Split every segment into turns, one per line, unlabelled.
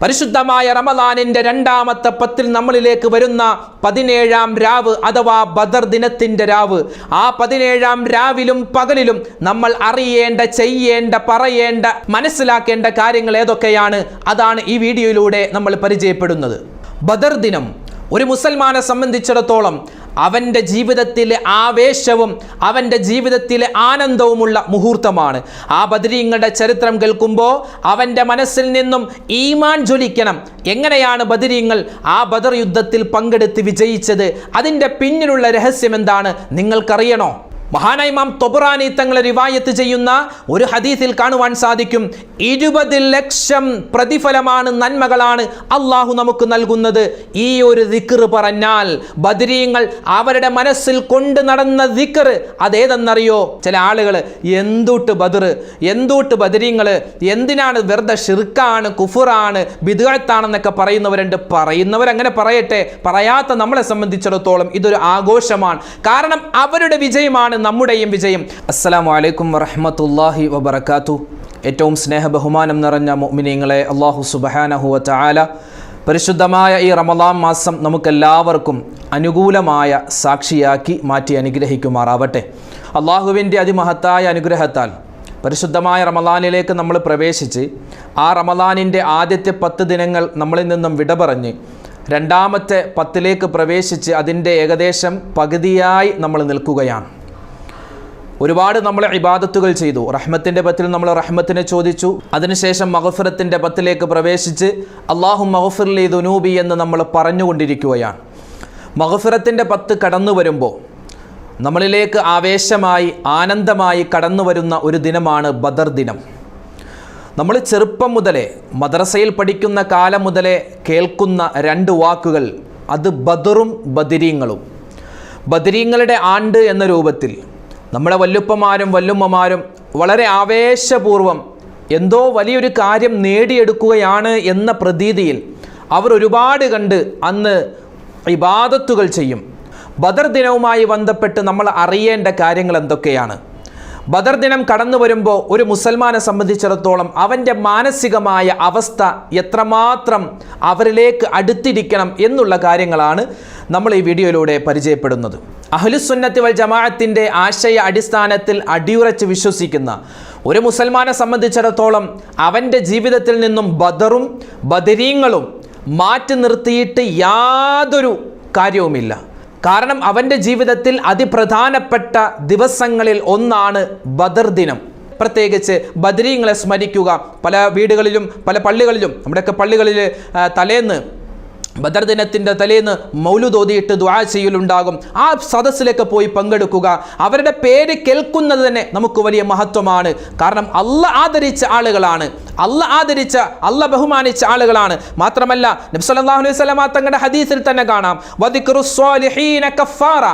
പരിശുദ്ധമായ റമദാനിന്റെ രണ്ടാമത്തെ പത്തിൽ നമ്മളിലേക്ക് വരുന്ന 17-ാം രാവ് അഥവാ ബദർ ദിനത്തിന്റെ രാവ്. ആ 17-ാം രാവിലും പകലിലും നമ്മൾ അറിയേണ്ട, ചെയ്യേണ്ട, പറയേണ്ട, മനസ്സിലാക്കേണ്ട കാര്യങ്ങൾ ഏതൊക്കെയാണ്? അതാണ് ഈ വീഡിയോയിലൂടെ നമ്മൾ പരിചയപ്പെടുന്നത്. ബദർ ദിനം ഒരു മുസൽമാനെ സംബന്ധിച്ചിടത്തോളം അവൻ്റെ ജീവിതത്തിലെ ആവേശവും അവൻ്റെ ജീവിതത്തിലെ ആനന്ദവുമുള്ള മുഹൂർത്തമാണ്. ആ ബദരീങ്ങളുടെ ചരിത്രം കേൾക്കുമ്പോൾ അവൻ്റെ മനസ്സിൽ നിന്നും ഈമാൻ ജ്വലിക്കണം. എങ്ങനെയാണ് ബദരീങ്ങൾ ആ ബദർ യുദ്ധത്തിൽ പങ്കെടുത്ത് വിജയിച്ചത്? അതിൻ്റെ പിന്നിലുള്ള രഹസ്യം എന്താണ് നിങ്ങൾക്കറിയണോ? മഹാനായ ഇമാം തൊബറാനി തങ്ങളെ റിവായത്ത് ചെയ്യുന്ന ഒരു ഹദീസിൽ കാണുവാൻ സാധിക്കും, 20 ലക്ഷം പ്രതിഫലമാണ്, നന്മകളാണ് അള്ളാഹു നമുക്ക് നൽകുന്നത് ഈ ഒരു ദിക്ർ പറഞ്ഞാൽ. ബദരീങ്ങൾ അവരുടെ മനസ്സിൽ കൊണ്ട് നടന്ന ദിക്ർ അതേതെന്നറിയോ? ചില ആളുകൾ എന്തൂട്ട് ബദർ, എന്തൂട്ട് ബദരീങ്ങൾ, എന്തിനാണ് വെറുതെ ഷിർക്കാണ്, കുഫറാണ്, ബിദ്അത്താണെന്നൊക്കെ പറയുന്നവരങ്ങനെ പറയട്ടെ. പറയാത്ത നമ്മളെ സംബന്ധിച്ചിടത്തോളം ഇതൊരു ആഘോഷമാണ്. കാരണം അവരുടെ വിജയമാണ് നമ്മുടെയും വിജയം. അസ്സലാമു അലൈക്കും വറഹ്മത്തുള്ളാഹി വബറകാതുഹു. ഏറ്റവും സ്നേഹ ബഹുമാനം നിറഞ്ഞ മുഅ്മിനീങ്ങളെ, അല്ലാഹു സുബ്ഹാനഹു വ തആല പരിശുദ്ധമായ ഈ റമദാൻ മാസം നമുക്കെല്ലാവർക്കും അനുകൂലമായ സാക്ഷിയാക്കി മാറ്റി അനുഗ്രഹിക്കുമാറാവട്ടെ. അള്ളാഹുവിൻ്റെ അതിമഹത്തായ അനുഗ്രഹത്താൽ പരിശുദ്ധമായ റമദാനിലേക്ക് നമ്മൾ പ്രവേശിച്ച് ആ റമദാനിൻ്റെ ആദ്യത്തെ 10 ദിനങ്ങൾ നമ്മളിൽ നിന്നും വിട പറഞ്ഞ് രണ്ടാമത്തെ 10ലേക്ക് പ്രവേശിച്ച് അതിൻ്റെ ഏകദേശം പകുതിയായി നമ്മൾ നിൽക്കുകയാണ്. ഒരുപാട് നമ്മൾ ഇബാദത്തുകൾ ചെയ്തു. റഹ്മത്തിൻ്റെ 10ൽ നമ്മൾ റഹ്മത്തിനെ ചോദിച്ചു. അതിനുശേഷം മഗ്ഫിറത്തിൻ്റെ 10ലേക്ക് പ്രവേശിച്ച് അല്ലാഹുമ്മ മഗ്ഫിർ ലി ദുനൂബി എന്ന് നമ്മൾ പറഞ്ഞുകൊണ്ടിരിക്കുകയാണ്. മഗ്ഫിറത്തിൻ്റെ 10 കടന്നു വരുമ്പോൾ നമ്മളിലേക്ക് ആവേശമായി, ആനന്ദമായി കടന്നു വരുന്ന ഒരു ദിനമാണ് ബദർ ദിനം. നമ്മൾ ചെറുപ്പം മുതലേ, മദ്രസയിൽ പഠിക്കുന്ന കാലം മുതലേ കേൾക്കുന്ന 2 വാക്കുകൾ, അത് ബദറും ബദരീങ്ങളും. ബദരീങ്ങളുടെ ആണ്ട് എന്ന രൂപത്തിൽ നമ്മുടെ വല്ലുപ്പമാരും വല്ലുമ്മമാരും വളരെ ആവേശപൂർവം എന്തോ വലിയൊരു കാര്യം നേടിയെടുക്കുകയാണ് എന്ന പ്രതീതിയിൽ അവർ ഒരുപാട് കണ്ട് അന്ന് ഇബാദത്തുകൾ ചെയ്യും. ബദർ ദിനവുമായി ബന്ധപ്പെട്ട് നമ്മൾ അറിയേണ്ട കാര്യങ്ങൾ എന്തൊക്കെയാണ്? ബദർ ദിനം കടന്നു വരുമ്പോൾ ഒരു മുസൽമാനെ സംബന്ധിച്ചിടത്തോളം അവൻ്റെ മാനസികമായ അവസ്ഥ എത്രമാത്രം അവരിലേക്ക് അടുത്തിരിക്കണം എന്നുള്ള കാര്യങ്ങളാണ് നമ്മൾ ഈ വീഡിയോയിലൂടെ പരിചയപ്പെടുന്നത്. അഹ്ലുസുന്നത്തി വൽ ജമാഅത്തിൻ്റെ ആശയ അടിസ്ഥാനത്തിൽ അടിയുറച്ച് വിശ്വസിക്കുന്ന ഒരു മുസൽമാനെ സംബന്ധിച്ചിടത്തോളം അവൻ്റെ ജീവിതത്തിൽ നിന്നും ബദറും ബദരീങ്ങളും മാറ്റി നിർത്തിയിട്ട് യാതൊരു കാര്യവുമില്ല. കാരണം അവൻ്റെ ജീവിതത്തിൽ അതിപ്രധാനപ്പെട്ട ദിവസങ്ങളിൽ ഒന്നാണ് ബദർ ദിനം. പ്രത്യേകിച്ച് ബദരീങ്ങളെ സ്മരിക്കുക. പല വീടുകളിലും പല പള്ളികളിലും, നമ്മുടെയൊക്കെ പള്ളികളിൽ തലേന്ന്, ബദർ ദിനത്തിൻ്റെ തലേന്ന് മൗലൂദ് ഓതിയിട്ട് ദുആ ചെയ്യലുണ്ടാകും. ആ സദസ്സിലേക്ക് പോയി പങ്കെടുക്കുക. അവരുടെ പേര് കേൾക്കുന്നത് തന്നെ നമുക്ക് വലിയ മഹത്വമാണ്. കാരണം അള്ളാഹ് ആദരിച്ച ആളുകളാണ്, അള്ളാഹ് ബഹുമാനിച്ച ആളുകളാണ്. മാത്രമല്ല നബി സല്ലല്ലാഹു അലൈഹി വസല്ലം തങ്ങളുടെ ഹദീസിൽ തന്നെ കാണാം, വദിക്റു സ്വാലിഹീന കഫാറ,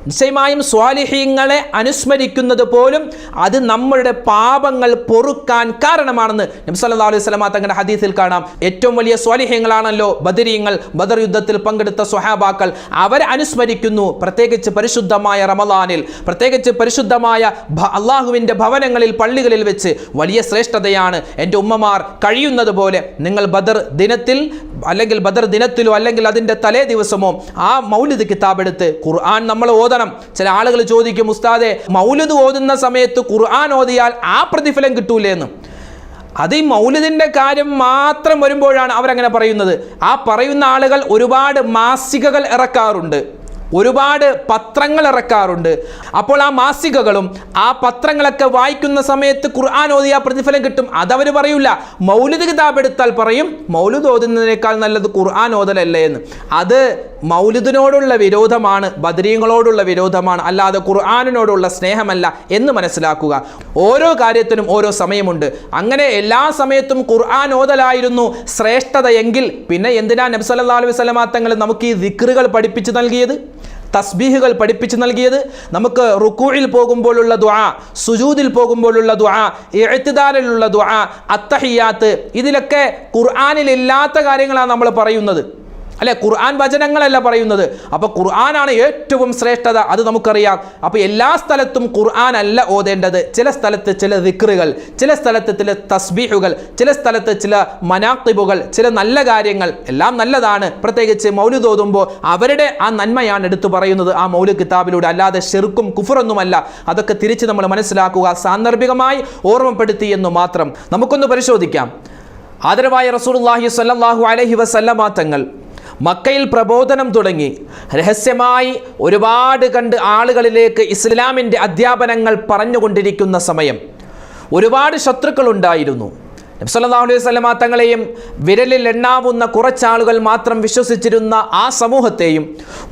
നിശ്ചയമായും സ്വാലിഹീങ്ങളെ അനുസ്മരിക്കുന്നത് പോലും അത് നമ്മളുടെ പാപങ്ങൾ പൊറുക്കാൻ കാരണമാണെന്ന് നബി സല്ലല്ലാഹു അലൈഹി വസല്ലം തങ്ങളുടെ ഹദീസിൽ കാണാം. ഏറ്റവും വലിയ സ്വാലിഹീങ്ങളാണല്ലോ ബദരീങ്ങൾ, ബദർ യുദ്ധത്തിൽ പങ്കെടുത്ത സ്വഹാബാക്കൾ. അവരെ അനുസ്മരിക്കുന്നു. പ്രത്യേകിച്ച് പരിശുദ്ധമായ റമദാനിൽ, പ്രത്യേകിച്ച് പരിശുദ്ധമായ അള്ളാഹുവിൻ്റെ ഭവനങ്ങളിൽ, പള്ളികളിൽ വെച്ച് വലിയ ശ്രേഷ്ഠതയാണ്. എൻ്റെ ഉമ്മമാർ കഴിയുന്നത് പോലെ നിങ്ങൾ ബദർ ദിനത്തിൽ, അല്ലെങ്കിൽ ബദർ ദിനത്തിലോ അല്ലെങ്കിൽ അതിൻ്റെ തലേ ദിവസമോ ആ മൗലിദ് കിതാബ് എടുത്ത് ഖുർആൻ നമ്മൾ ഓതണം. ചില ആളുകൾ ചോദിക്കും, ഉസ്താദെ മൗലിദ് ഓതുന്ന സമയത്ത് ഖുർആൻ ഓതിയാൽ ആ പ്രതിഫലം കിട്ടൂലേ എന്ന്. അത് ഈ മൗലിദിൻ്റെ കാര്യം മാത്രം വരുമ്പോഴാണ് അവരങ്ങനെ പറയുന്നത്. ആ പറയുന്ന ആളുകൾ ഒരുപാട് മാസികകൾ ഇറക്കാറുണ്ട്, ഒരുപാട് പത്രങ്ങൾ ഇറക്കാറുണ്ട്. അപ്പോൾ ആ മാസികകളും ആ പത്രങ്ങളൊക്കെ വായിക്കുന്ന സമയത്ത് ഖുർആൻ ഓതിയ പ്രതിഫലം കിട്ടും, അതവർ പറയൂല. മൗലിദ് കിതാബ് എടുത്താൽ പറയും മൗലിദ് ഓതുന്നതിനേക്കാൾ നല്ലത് ഖുർആൻ ഓതലല്ലേ എന്ന്. അത് മൗലിദിനോടുള്ള വിരോധമാണ്, ബദരീങ്ങളോടുള്ള വിരോധമാണ്, അല്ലാതെ ഖുർആനിനോടുള്ള സ്നേഹമല്ല എന്ന് മനസ്സിലാക്കുക. ഓരോ കാര്യത്തിനും ഓരോ സമയമുണ്ട്. അങ്ങനെ എല്ലാ സമയത്തും ഖുർആൻ ഓതലായിരുന്നു ശ്രേഷ്ഠതയെങ്കിൽ പിന്നെ എന്തിനാ നബി സല്ലല്ലാഹു അലൈഹി വസല്ലം തങ്ങൾ നമുക്ക് ഈ ദിക്റുകൾ പഠിപ്പിച്ചു നൽകിയത്, തസ്ബീഹുകൾ പഠിപ്പിച്ചു നൽകിയത്? നമുക്ക് റുക്കൂഇൽ പോകുമ്പോഴുള്ള ദുആ, സുജൂദിൽ പോകുമ്പോഴുള്ള ദുആ, ഇഅ്തിദാലിലുള്ള ദുആ, അത്തഹിയാത്ത്, ഇതിലൊക്കെ ഖുർആനിൽ ഇല്ലാത്ത കാര്യങ്ങളാണ് നമ്മൾ പറയുന്നത്. അല്ലെ? ഖുർആൻ വചനങ്ങളല്ല പറയുന്നത്. അപ്പോൾ ഖുർആനാണ് ഏറ്റവും ശ്രേഷ്ഠത, അത് നമുക്കറിയാം. അപ്പോൾ എല്ലാ സ്ഥലത്തും ഖുർആൻ അല്ല ഓതേണ്ടത്. ചില സ്ഥലത്ത് ചില ദിക്റുകൾ, ചില സ്ഥലത്ത് ചില തസ്ബീഹുകൾ, ചില സ്ഥലത്ത് ചില മനാഖിബുകൾ, ചില നല്ല കാര്യങ്ങൾ, എല്ലാം നല്ലതാണ്. പ്രത്യേകിച്ച് മൗലിദ് ഓതുമ്പോൾ അവരുടെ ആ നന്മയാണ് എടുത്തു പറയുന്നത് ആ മൗലിദ് കിതാബിലൂടെ, അല്ലാതെ ശിർക്കും കുഫറൊന്നുമല്ല. അതൊക്കെ തിരിച്ച് നമ്മൾ മനസ്സിലാക്കുക, സാന്ദർഭികമായി ഓർമ്മപ്പെടുത്തി എന്ന് മാത്രം. നമുക്കൊന്ന് പരിശോധിക്കാം. ആദരവായ റസൂലുള്ളാഹി സ്വല്ലല്ലാഹു അലൈഹി വസല്ലമ തങ്ങൾ മക്കയിൽ പ്രബോധനം തുടങ്ങി രഹസ്യമായി ഒരുപാട് കണ്ട് ആളുകളിലേക്ക് ഇസ്ലാമിൻ്റെ അധ്യാപനങ്ങൾ പറഞ്ഞുകൊണ്ടിരിക്കുന്ന സമയം ഒരുപാട് ശത്രുക്കളുണ്ടായിരുന്നു. നബി സല്ലല്ലാഹു അലൈഹി വസല്ലമ തങ്ങളെയും വിരലിൽ എണ്ണാവുന്ന കുറച്ചാളുകൾ മാത്രം വിശ്വസിച്ചിരുന്ന ആ സമൂഹത്തെയും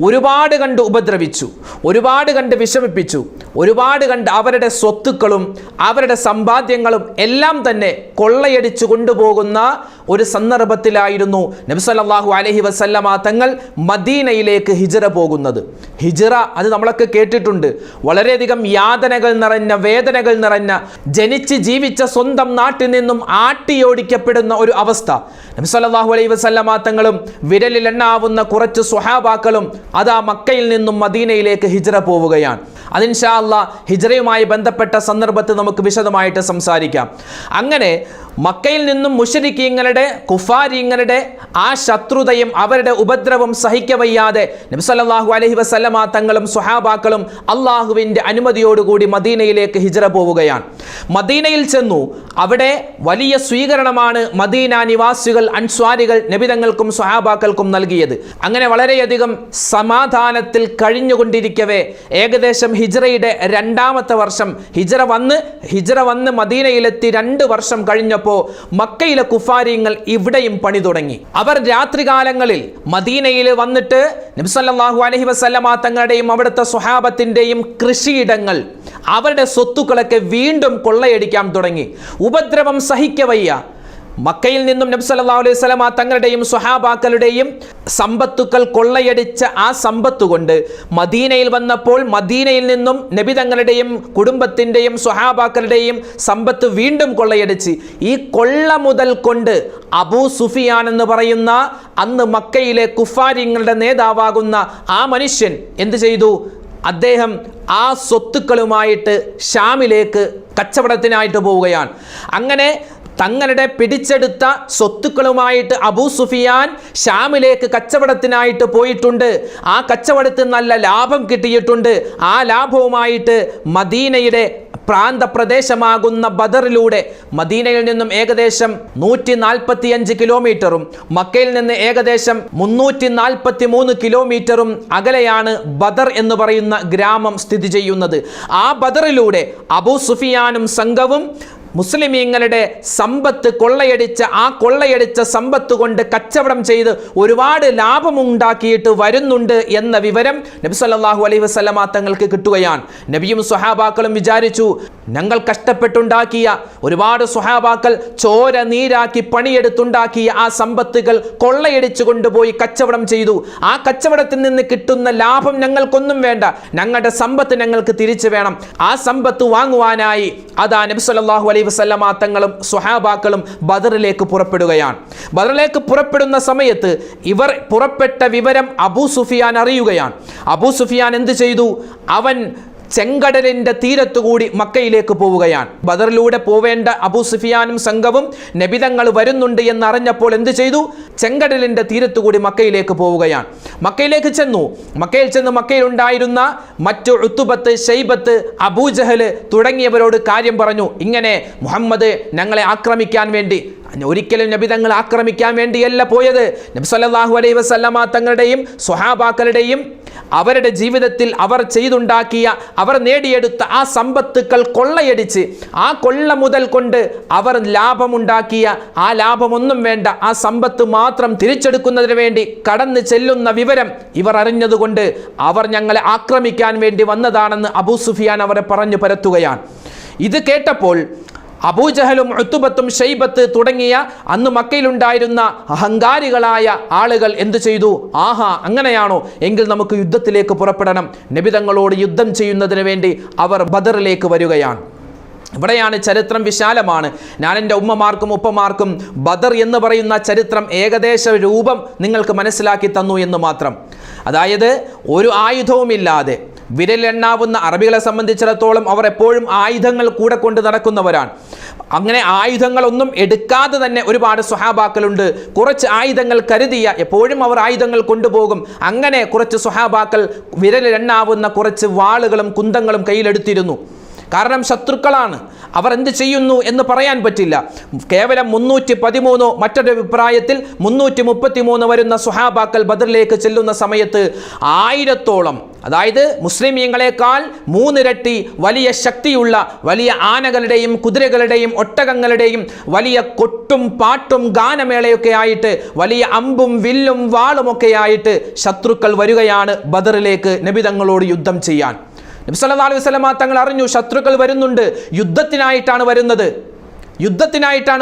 ഒരുപാട് കണ്ട് ഉപദ്രവിച്ചു, ഒരുപാട് കണ്ട് വിഷമിപ്പിച്ചു, ഒരുപാട് കണ്ട് അവരുടെ സ്വത്തുക്കളും അവരുടെ സമ്പാദ്യങ്ങളും എല്ലാം തന്നെ കൊള്ളയടിച്ചു കൊണ്ടുപോകുന്ന ഒരു സന്ദർഭത്തിലായിരുന്നു നബി സല്ലല്ലാഹു അലൈഹി വസല്ലമ തങ്ങൾ മദീനയിലേക്ക് ഹിജ്റ പോകുന്നത്. ഹിജ്റ അത് നമ്മളൊക്കെ കേട്ടിട്ടുണ്ട്. വളരെയധികം യാതനകൾ നിറഞ്ഞ, വേദനകൾ നിറഞ്ഞ, ജനിച്ച് ജീവിച്ച സ്വന്തം നാട്ടിൽ നിന്നും ആട്ടിയോടിക്കപ്പെടുന്ന ഒരു അവസ്ഥ. നബി സല്ലല്ലാഹു അലൈഹി വസല്ലമ തങ്ങളും വിരലിൽ എണ്ണാവുന്ന കുറച്ച് സ്വഹാബാക്കളും അതാ മക്കയിൽ നിന്നും മദീനയിലേക്ക് ഹിജ്റ പോവുകയാണ്. അത് ഇൻഷാ അല്ലാഹ് ഹിജ്റയുമായി ബന്ധപ്പെട്ട സന്ദർഭത്തിൽ നമുക്ക് വിശദമായിട്ട് സംസാരിക്കാം. അങ്ങനെ മക്കയിൽ നിന്നും മുശ്രിക്കീങ്ങളുടെ, കുഫാരിങ്ങളുടെ ആ ശത്രുതയും അവരുടെ ഉപദ്രവം സഹിക്കവയ്യാതെ നബി സല്ലല്ലാഹു അലൈഹി വസല്ലമ തങ്ങളും സ്വഹാബാക്കളും അള്ളാഹുവിൻ്റെ അനുമതിയോടുകൂടി മദീനയിലേക്ക് ഹിജ്റ പോവുകയാണ്. മദീനയിൽ ചെന്നു. അവിടെ വലിയ സ്വീകരണമാണ് മദീന നിവാസികൾ, അൻസ്വാരികൾ നബിതങ്ങൾക്കും സ്വഹാബാക്കൾക്കും നൽകിയത്. അങ്ങനെ വളരെയധികം സമാധാനത്തിൽ കഴിഞ്ഞുകൊണ്ടിരിക്കവേ ഏകദേശം ഹിജ്റയുടെ 2ാമത്തെ വർഷം, ഹിജ്റ വന്ന് മദീനയിലെത്തി 2 വർഷം കഴിഞ്ഞപ്പോൾ മക്കയിലെ കുഫാരിങ്ങൾ ഇവിടെയും പണി തുടങ്ങി. അവർ രാത്രികാലങ്ങളിൽ മദീനയിൽ വന്നിട്ട് നബി സല്ലല്ലാഹു അലൈഹി വസല്ലമ തങ്ങളുടെയും അവിടുത്തെ സ്വഹാബത്തിൻ്റെയും കൃഷിയിടങ്ങൾ, അവരുടെ സ്വത്തുക്കളൊക്കെ വീണ്ടും കൊള്ളയടിക്കാൻ തുടങ്ങി. ഉപദ്രവം സഹിക്കവയ്യ. മക്കയിൽ നിന്നും നബി സല്ലല്ലാഹു അലൈഹി വസല്ലമ തങ്ങളുടെയും സ്വഹാബാക്കളുടെയും സമ്പത്തുക്കൾ കൊള്ളയടിച്ച ആ സമ്പത്ത് കൊണ്ട് മദീനയിൽ വന്നപ്പോൾ മദീനയിൽ നിന്നും നബി തങ്ങളുടെയും കുടുംബത്തിൻ്റെയും സ്വഹാബാക്കളുടെയും സമ്പത്ത് വീണ്ടും കൊള്ളയടിച്ച് ഈ കൊള്ള മുതൽ കൊണ്ട് അബൂ സുഫിയാൻ എന്ന് പറയുന്ന അന്ന് മക്കയിലെ കുഫാരിങ്ങളുടെ നേതാവാകുന്ന ആ മനുഷ്യൻ എന്ത് ചെയ്തു? അദ്ദേഹം ആ സ്വത്തുക്കളുമായിട്ട് ഷാമിലേക്ക് കച്ചവടത്തിനായിട്ട് പോവുകയാണ്. അങ്ങനെ തങ്ങളുടെ പിടിച്ചെടുത്ത സ്വത്തുക്കളുമായിട്ട് അബൂ സുഫിയാൻ ഷാമിലേക്ക് കച്ചവടത്തിനായിട്ട് പോയിട്ടുണ്ട്. ആ കച്ചവടത്തിൽ നല്ല ലാഭം കിട്ടിയിട്ടുണ്ട്. ആ ലാഭവുമായിട്ട് മദീനയുടെ പ്രാന്തപ്രദേശമാകുന്ന ബദറിലൂടെ, മദീനയിൽ നിന്നും ഏകദേശം 145 കിലോമീറ്ററും മക്കയിൽ നിന്ന് ഏകദേശം 343 കിലോമീറ്ററും അകലെയാണ് ബദർ എന്ന് പറയുന്ന ഗ്രാമം സ്ഥിതി ചെയ്യുന്നത്. ആ ബദറിലൂടെ അബൂ സുഫിയാനും സംഘവും മുസ്ലിമീങ്ങളുടെ സമ്പത്ത് കൊള്ളയടിച്ച സമ്പത്ത് കൊണ്ട് കച്ചവടം ചെയ്ത് ഒരുപാട് ലാഭമുണ്ടാക്കിയിട്ട് വരുന്നുണ്ട് എന്ന വിവരം നബി സല്ലല്ലാഹു അലൈഹി വസല്ലമ തങ്ങൾക്ക് കിട്ടുകയാണ്. നബിയും സ്വഹാബാക്കളും വിചാരിച്ചു, ഞങ്ങൾ കഷ്ടപ്പെട്ടുണ്ടാക്കിയ, ഒരുപാട് സ്വഹാബാക്കൾ ചോര നീരാക്കി പണിയെടുത്തുണ്ടാക്കിയ ആ സമ്പത്തുകൾ കൊള്ളയടിച്ചു കൊണ്ടുപോയി കച്ചവടം ചെയ്തു. ആ കച്ചവടത്തിൽ നിന്ന് കിട്ടുന്ന ലാഭം ഞങ്ങൾക്കൊന്നും വേണ്ട, ഞങ്ങളുടെ സമ്പത്ത് ഞങ്ങൾക്ക് തിരിച്ചു വേണം. ആ സമ്പത്ത് വാങ്ങുവാനായി അതാ നബി സല്ലല്ലാഹു അലൈഹി വസല്ലമ തങ്ങളും സ്വഹാബാക്കളും ബദറിലേക്ക് പുറപ്പെടുകയാണ്. ബദറിലേക്ക് പുറപ്പെടുന്ന സമയത്ത് ഇവർ പുറപ്പെട്ട വിവരം അബൂ സുഫിയാൻ അറിയുകയാണ്. അബൂ സുഫിയാൻ എന്ത് ചെയ്തു? അവൻ ചെങ്കടലിൻ്റെ തീരത്തുകൂടി മക്കയിലേക്ക് പോവുകയാണ്. ബദറിലൂടെ പോവേണ്ട അബൂ സുഫിയാനും സംഘവും നബിതങ്ങൾ വരുന്നുണ്ട് എന്നറിഞ്ഞപ്പോൾ എന്ത് ചെയ്തു? ചെങ്കടലിൻ്റെ തീരത്തുകൂടി മക്കയിലേക്ക് പോവുകയാണ്. മക്കയിലേക്ക് ചെന്നു. മക്കയിൽ ഉണ്ടായിരുന്ന മറ്റു ഉത്തുബത്ത്, ഷൈബത്ത്, അബൂജഹൽ തുടങ്ങിയവരോട് കാര്യം പറഞ്ഞു. ഇങ്ങനെ മുഹമ്മദ് ഞങ്ങളെ ആക്രമിക്കാൻ വേണ്ടി, ഒരിക്കലും നബി തങ്ങൾ ആക്രമിക്കാൻ വേണ്ടിയല്ല പോയത്. നബി സല്ലല്ലാഹു അലൈഹി വസല്ലമ തങ്ങളുടെയും സ്വഹാബാക്കളുടെയും അവരുടെ ജീവിതത്തിൽ അവർ ചെയ്തുണ്ടാക്കിയ, അവർ നേടിയെടുത്ത ആ സമ്പത്തുക്കൾ കൊള്ളയടിച്ച് ആ കൊള്ള മുതൽ കൊണ്ട് അവർ ലാഭമുണ്ടാക്കിയ ആ ലാഭമൊന്നും വേണ്ട, ആ സമ്പത്ത് മാത്രം തിരിച്ചെടുക്കുന്നതിന് വേണ്ടി കടന്നു ചെല്ലുന്ന വിവരം ഇവർ അറിഞ്ഞതുകൊണ്ട് അവർ ഞങ്ങളെ ആക്രമിക്കാൻ വേണ്ടി വന്നതാണെന്ന് അബൂ സുഫിയാൻ അവരെ പറഞ്ഞു പരത്തുകയാണ്. ഇത് കേട്ടപ്പോൾ അബൂജഹലും ഉത്തുബത്തും ഷൈബത്ത് തുടങ്ങിയ അന്ന് മക്കയിലുണ്ടായിരുന്ന അഹങ്കാരികളായ ആളുകൾ എന്തു ചെയ്തു? ആഹാ, അങ്ങനെയാണോ? എങ്കിൽ നമുക്ക് യുദ്ധത്തിലേക്ക് പുറപ്പെടണം. നബിതങ്ങളോട് യുദ്ധം ചെയ്യുന്നതിന് വേണ്ടി അവർ ബദറിലേക്ക് വരികയാണ്. ഇവിടെയാണ് ചരിത്രം വിശാലമാണ്. ഞാൻ എൻ്റെ ഉമ്മമാർക്കും ഉപ്പമാർക്കും ബദർ എന്ന് പറയുന്ന ചരിത്രം ഏകദേശ രൂപം നിങ്ങൾക്ക് മനസ്സിലാക്കി തന്നു എന്ന് മാത്രം. അതായത് ഒരു ആയുധവുമില്ലാതെ വിരലെണ്ണാവുന്ന അറബികളെ സംബന്ധിച്ചിടത്തോളം അവർ എപ്പോഴും ആയുധങ്ങൾ കൂടെ കൊണ്ട് നടക്കുന്നവരാണ്. അങ്ങനെ ആയുധങ്ങളൊന്നും എടുക്കാതെ തന്നെ ഒരുപാട് സ്വഹാബാക്കളുണ്ട്. കുറച്ച് ആയുധങ്ങൾ കരുതിയ എപ്പോഴും അവർ ആയുധങ്ങൾ കൊണ്ടുപോകും. അങ്ങനെ കുറച്ച് സ്വഹാബാക്കൾ വിരലെണ്ണാവുന്ന കുറച്ച് വാളുകളും കുന്തങ്ങളും കയ്യിലെടുത്തിരുന്നു. കാരണം ശത്രുക്കളാണ്, അവർ എന്ത് ചെയ്യുന്നു എന്ന് പറയാൻ പറ്റില്ല. കേവലം 313 മറ്റൊരു അഭിപ്രായത്തിൽ 333 വരുന്ന സ്വഹാബാക്കൾ ബദറിലേക്ക് ചെല്ലുന്ന സമയത്ത് 1000-ഓളം, അതായത് മുസ്ലിമീങ്ങളെക്കാൾ 3 ഇരട്ടി വലിയ ശക്തിയുള്ള വലിയ ആനകളുടെയും കുതിരകളുടെയും ഒട്ടകങ്ങളുടെയും വലിയ കൊട്ടും പാട്ടും ഗാനമേളയൊക്കെ ആയിട്ട് വലിയ അമ്പും വില്ലും വാളുമൊക്കെ ആയിട്ട് ശത്രുക്കൾ വരികയാണ് ബദറിലേക്ക് നബി തങ്ങളോട് യുദ്ധം ചെയ്യാൻ. നബി സല്ലല്ലാഹു അലൈഹി വസല്ലം തങ്ങൾ അറിഞ്ഞു ശത്രുക്കൾ വരുന്നുണ്ട്, യുദ്ധത്തിനായിട്ടാണ്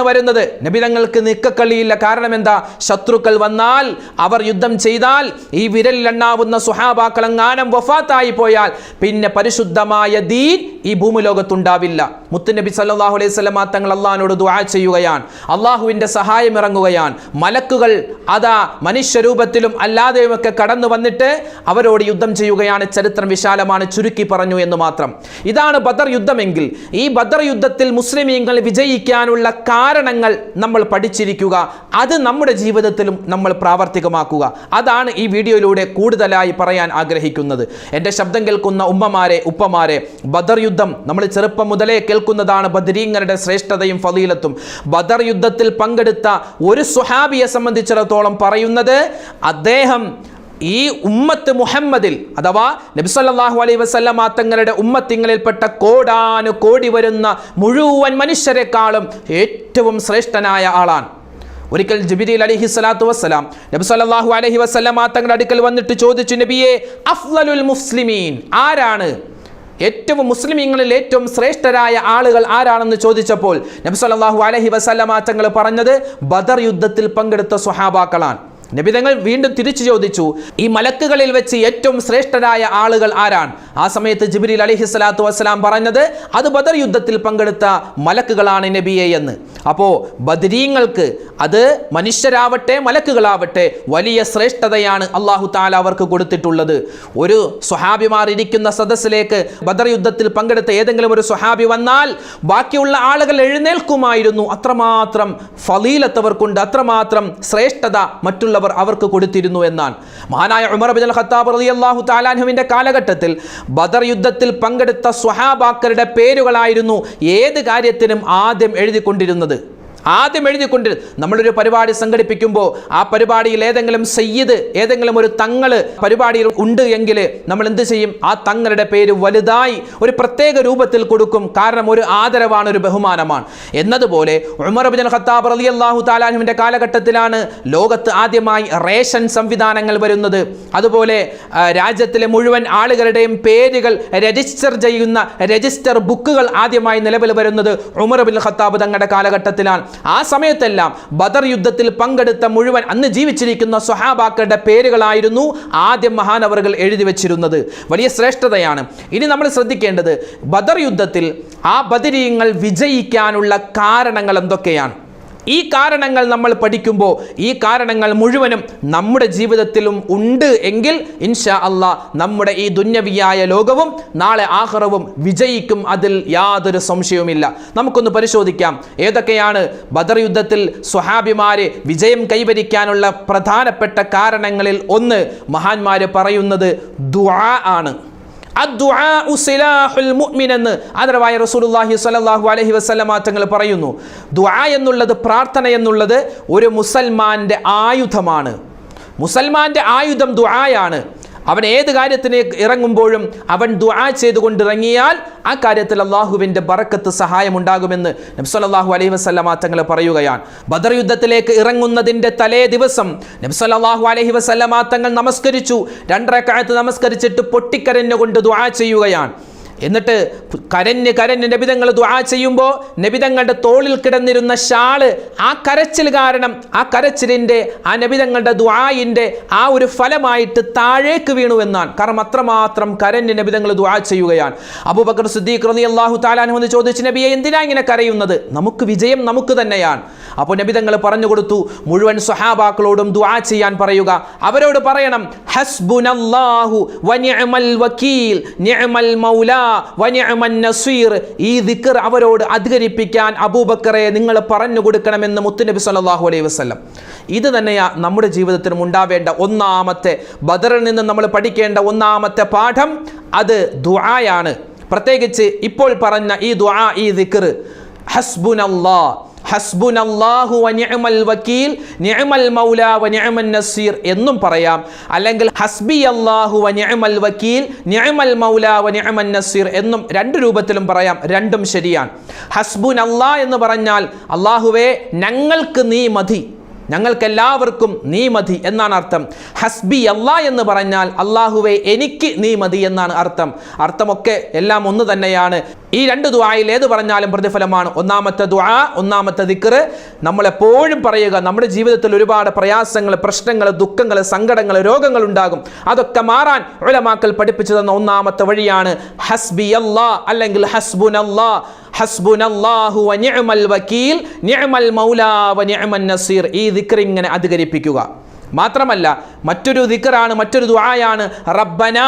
വരുന്നത്. നബി തങ്ങൾക്ക് നിക്കക്കളിയില്ല. കാരണം എന്താ? ശത്രുക്കൾ വന്നാൽ, അവർ യുദ്ധം ചെയ്താൽ, ഈ വിരലിലെണ്ണാവുന്ന സ്വഹാബാക്കൾ എങ്ങാനും വഫാത്തായി പോയാൽ പിന്നെ പരിശുദ്ധമായ ദീൻ ഈ ഭൂമിലോകത്തുണ്ടാവില്ല. മുത്തുനബി സല്ലല്ലാഹു അലൈഹി വസല്ലം തങ്ങൾ അള്ളാഹിനോട് ദുആ ചെയ്യുകയാണ്. അള്ളാഹുവിൻ്റെ സഹായം ഇറങ്ങുകയാണ്. മലക്കുകൾ അതാ മനുഷ്യരൂപത്തിലും അല്ലാതെയുമൊക്കെ കടന്നു വന്നിട്ട് അവരോട് യുദ്ധം ചെയ്യുകയാണ്. ചരിത്രം വിശാലമാണ്, ചുരുക്കി പറഞ്ഞു എന്ന് മാത്രം. ഇതാണ് ബദർ യുദ്ധമെങ്കിൽ ഈ ബദർ യുദ്ധത്തിൽ മുസ്ലിമീങ്ങൾ വിജയിക്കാനുള്ള കാരണങ്ങൾ നമ്മൾ പഠിച്ചിരിക്കുക. അത് നമ്മുടെ ജീവിതത്തിലും നമ്മൾ പ്രാവർത്തികമാക്കുക. അതാണ് ഈ വീഡിയോയിലൂടെ കൂടുതലായി പറയാൻ ആഗ്രഹിക്കുന്നത്. എൻ്റെ ശബ്ദം കേൾക്കുന്ന ഉമ്മമാരെ, ഉപ്പമാരെ, ബദർ യുദ്ധം നമ്മൾ ചെറുപ്പം മുതലേ കേൾക്കുന്നതാണ്. ബദരീങ്ങളുടെ ശ്രേഷ്ഠതയും ഫളീലത്തും. ബദർ യുദ്ധത്തിൽ പങ്കെടുത്ത ഒരു സ്വഹാബിയെ സംബന്ധിച്ചിടത്തോളം പറയുന്നത്, അദ്ദേഹം ഈ ഉമ്മത്ത് മുഹമ്മദിൽ അഥവാ നബി സല്ലല്ലാഹു അലൈഹി വസല്ലം തങ്ങളുടെ ഉമ്മത്തിങ്ങളിൽപ്പെട്ട കോടാനു കോടി വരുന്ന മുഴുവൻ മനുഷ്യരെക്കാളും ഏറ്റവും ശ്രേഷ്ഠനായ ആളാണ്. ഒരിക്കൽ ജിബ്രീൽ അലൈഹി സ്വലാത്തു വസ്സലാം നബി സല്ലല്ലാഹു അലൈഹി വസല്ലം തങ്ങളുടെ അടുക്കൽ വന്നിട്ട് ചോദിച്ചു, നബിയെ, അഫ്ളലുൽ മുസ്ലിമീൻ, ആരാണ് ഏറ്റവും മുസ്ലിമീങ്ങളിൽ ഏറ്റവും ശ്രേഷ്ഠരായ ആളുകൾ ആരാണെന്ന് ചോദിച്ചപ്പോൾ നബി സല്ലല്ലാഹു അലൈഹി വസല്ലം തങ്ങൾ പറഞ്ഞത് ബദർ യുദ്ധത്തിൽ പങ്കെടുത്ത സ്വഹാബാക്കളാണ്. നബി തങ്ങൾ വീണ്ടും തിരിച്ചു ചോദിച്ചു, ഈ മലക്കുകളിൽ വെച്ച് ഏറ്റവും ശ്രേഷ്ഠരായ ആളുകൾ ആരാണ്? ആ സമയത്ത് ജിബ്രീൽ അലൈഹി സ്വലാത്തു വസ്സലാം പറഞ്ഞത്, അത് ബദർ യുദ്ധത്തിൽ പങ്കെടുത്ത മലക്കുകളാണ് നബിയെ എന്ന്. അപ്പോൾ ബദരീങ്ങൾക്ക്, അത് മനുഷ്യരാവട്ടെ മലക്കുകളാവട്ടെ, വലിയ ശ്രേഷ്ഠതയാണ് അല്ലാഹു തആല അവർക്ക് കൊടുത്തിട്ടുള്ളത്. ഒരു സ്വഹാബിമാർ ഇരിക്കുന്ന സദസ്സിലേക്ക് ബദർ യുദ്ധത്തിൽ പങ്കെടുത്ത ഏതെങ്കിലും ഒരു സ്വഹാബി വന്നാൽ ബാക്കിയുള്ള ആളുകൾ എഴുന്നേൽക്കുമായിരുന്നു. അത്രമാത്രം ഫളീലത്ത് അവർക്കുണ്ട്, അത്രമാത്രം ശ്രേഷ്ഠത മറ്റുള്ള അവർക്ക് കൊടുത്തിരുന്നു എന്നാണ്. മഹാനായ ഉമർ ഇബ്നുൽ ഖത്താബ് റളിയല്ലാഹു തആല അൻഹുവിന്റെ കാലഘട്ടത്തിൽ ബദർ യുദ്ധത്തിൽ പങ്കെടുത്ത സ്വഹാബാക്കളുടെ പേരുകളായിരുന്നു ഏത് കാര്യത്തിനും ആദ്യം എഴുതിക്കൊണ്ടിരുന്നത്. നമ്മളൊരു പരിപാടി സംഘടിപ്പിക്കുമ്പോൾ ആ പരിപാടിയിൽ ഏതെങ്കിലും സയ്യിദ്, ഏതെങ്കിലും ഒരു തങ്ങള് പരിപാടിയിൽ ഉണ്ട് എങ്കിൽ നമ്മൾ എന്ത് ചെയ്യും? ആ തങ്ങളുടെ പേര് വലുതായി ഒരു പ്രത്യേക രൂപത്തിൽ കൊടുക്കും. കാരണം ഒരു ആദരവാണ്, ഒരു ബഹുമാനമാണ്. എന്നതുപോലെ ഉമർ ഇബ്നുൽ ഖത്താബ് റളിയല്ലാഹു തആല അൻഹുവിന്റെ കാലഘട്ടത്തിലാണ് ലോകത്ത് ആദ്യമായി റേഷൻ സംവിധാനങ്ങൾ വരുന്നത്. അതുപോലെ രാജ്യത്തിലെ മുഴുവൻ ആളുകളുടെയും പേരുകൾ രജിസ്റ്റർ ചെയ്യുന്ന രജിസ്റ്റർ ബുക്കുകൾ ആദ്യമായി നിലവിൽ വരുന്നത് ഉമർ ഇബ്നുൽ ഖത്താബ് തങ്ങളുടെ കാലഘട്ടത്തിലാണ്. ആ സമയത്തെല്ലാം ബദർ യുദ്ധത്തിൽ പങ്കെടുത്ത മുഴുവൻ അന്ന് ജീവിച്ചിരിക്കുന്ന സ്വഹാബാക്കളുടെ പേരുകളായിരുന്നു ആദ്യം മഹാനവറുകൾ എഴുതി വെച്ചിരുന്നത്. വലിയ ശ്രേഷ്ഠതയാണ്. ഇനി നമ്മൾ ശ്രദ്ധിക്കേണ്ടത്, ബദർ യുദ്ധത്തിൽ ആ ബദരീങ്ങൾ വിജയിക്കാനുള്ള കാരണങ്ങൾ എന്തൊക്കെയാണ്? ഈ കാരണങ്ങൾ നമ്മൾ പഠിക്കുമ്പോൾ ഈ കാരണങ്ങൾ മുഴുവനും നമ്മുടെ ജീവിതത്തിലും ഉണ്ട് എങ്കിൽ ഇൻഷാ അല്ലാഹ് നമ്മുടെ ഈ ദുന്യവിയായ ലോകവും നാളെ ആഖിറവും വിജയിക്കും. അതിൽ യാതൊരു സംശയവുമില്ല. നമുക്കൊന്ന് പരിശോധിക്കാം ഏതൊക്കെയാണ് ബദർ യുദ്ധത്തിൽ സ്വഹാബിമാരെ വിജയം കൈവരിക്കാനുള്ള പ്രധാനപ്പെട്ട കാരണങ്ങളിൽ ഒന്ന്. മഹാന്മാര് പറയുന്നത് ദുആ ആണ്. അദ്ദുആഉ സിലാഹുൽ മുഅ്മിൻ എന്ന് ആദരവായ റസൂലുള്ളാഹി സ്വല്ലല്ലാഹു അലൈഹി വസല്ലം തങ്ങൾ പറയുന്നു. ദുആ എന്നുള്ളത്, പ്രാർത്ഥന എന്നുള്ളത് ഒരു മുസൽമാന്റെ ആയുധമാണ്. മുസൽമാന്റെ ആയുധം ദുആയാണ്. അവൻ ഏത് കാര്യത്തിന് ഇറങ്ങുമ്പോഴും അവൻ ദുആ ചെയ്തുകൊണ്ടിറങ്ങിയാൽ ആ കാര്യത്തിൽ അള്ളാഹുവിൻ്റെ ബറക്കത്ത് സഹായമുണ്ടാകുമെന്ന് നബി സല്ലല്ലാഹു അലൈഹി വസല്ലം തങ്ങൾ പറയുകയാണ്. ബദർ യുദ്ധത്തിലേക്ക് ഇറങ്ങുന്നതിൻ്റെ തലേ ദിവസം നബി സല്ലല്ലാഹു അലൈഹി വസല്ലം തങ്ങൾ നമസ്കരിച്ചു. 2 റക്അത്ത് നമസ്കരിച്ചിട്ട് പൊട്ടിക്കരഞ്ഞുകൊണ്ട് ദുആ ചെയ്യുകയാണ്. എന്നിട്ട് കരഞ്ഞ് നബിതങ്ങൾ ദുആ ചെയ്യുമ്പോൾ നബിതങ്ങളുടെ തോളിൽ കിടന്നിരുന്ന ഷാള് ആ കരച്ചിൽ കാരണം ആ കരച്ചിലിൻ്റെ ആ നബിതങ്ങളുടെ ദുആയിൻ്റെ ആ ഒരു ഫലമായിട്ട് താഴേക്ക് വീണു എന്നാണ്. കാരണം അത്രമാത്രം കരഞ്ഞ് നബിതങ്ങൾ ദുആ ചെയ്യുകയാണ്. അബൂബക്കർ സിദ്ദീഖ് റളിയല്ലാഹു തആല അൻഹു എന്ന് ചോദിച്ചു, നബിയെ എന്തിനാ ഇങ്ങനെ കരയുന്നത്? നമുക്ക് വിജയം നമുക്ക് തന്നെയാണ്. അപ്പോൾ നബിതങ്ങൾ പറഞ്ഞു കൊടുത്തു, മുഴുവൻ സ്വഹാബാക്കളോടും ദുആ ചെയ്യാൻ പറയുക. അവരോട് പറയണം, ഹസ്ബുനല്ലാഹു വനിഅമൽ വകീൽ നിഅമൽ മൗലാ വനിഅമൻ നസീർ. ഈ ദിക്ർ അവരോട് അധികരിപ്പിക്കാൻ അബൂബക്കറെ നിങ്ങൾ പറഞ്ഞു കൊടുക്കണമെന്ന് മുത്തുനബി സല്ലല്ലാഹു അലൈഹി വസല്ലം. ഇത് തന്നെയാണ് നമ്മുടെ ജീവിതത്തിലും ഉണ്ടാവേണ്ട ഒന്നാമത്തെ, ബദറിൽ നിന്ന് നമ്മൾ പഠിക്കേണ്ട ഒന്നാമത്തെ പാഠം. അത് ദുആയാണ്. പ്രത്യേകിച്ച് ഇപ്പോൾ പറഞ്ഞ ഈ ദുആ, ഈ ദിക്ർ ഹസ്ബുനല്ലാഹ് ഹസ്ബുനല്ലാഹു വനിഅമൽ വകീൽ നിഅമൽ മൗലാ വനിഅമൻ നസീർ എന്നും പറയാം. അല്ലെങ്കിൽ ഹസ്ബിയല്ലാഹു വനിഅമൽ വകീൽ നിഅമൽ മൗലാ വനിഅമൻ നസീർ എന്നും രണ്ട് രൂപത്തിലും പറയാം. രണ്ടും ശരിയാണ്. ഹസ്ബുനല്ലാഹ് എന്ന് പറഞ്ഞാൽ അല്ലാഹുവേ ഞങ്ങൾക്ക് നീ മതി, ഞങ്ങൾക്കെല്ലാവർക്കും നീ മതി എന്നാണ് അർത്ഥം. ഹസ്ബി അല്ലാ എന്ന് പറഞ്ഞാൽ അല്ലാഹുവേ എനിക്ക് നീ മതി എന്നാണ് അർത്ഥം. അർത്ഥമൊക്കെ എല്ലാം ഒന്ന് തന്നെയാണ്. ഈ രണ്ട് ദുആയിൽ ഏത് പറഞ്ഞാലും പ്രതിഫലമാണ്. ഒന്നാമത്തെ ദുആ, ഒന്നാമത്തെ ദിക്ർ നമ്മളെപ്പോഴും പറയുക. നമ്മുടെ ജീവിതത്തിൽ ഒരുപാട് പ്രയാസങ്ങൾ, പ്രശ്നങ്ങൾ, ദുഃഖങ്ങൾ, സങ്കടങ്ങൾ, രോഗങ്ങൾ ഉണ്ടാകും. അതൊക്കെ മാറാൻ ഉലമാക്കൾ പഠിപ്പിച്ചു തന്ന ഒന്നാമത്തെ വഴിയാണ് ഹസ്ബി അല്ലാ അല്ലെങ്കിൽ ഹസ്ബുനല്ലാ. ഹസ്ബുനല്ലാഹു വനിഅമൽ വകീൽ നിഅമൽ മൗലാ വനിഅമൻ നസീർ. ഈ ദിക്ർ ഇങ്ങനെ അധികരിപ്പിക്കുക. മാത്രമല്ല മറ്റൊരു ദിക്റാണ്, മറ്റൊരു ദുആയാണ് റബ്ബനാ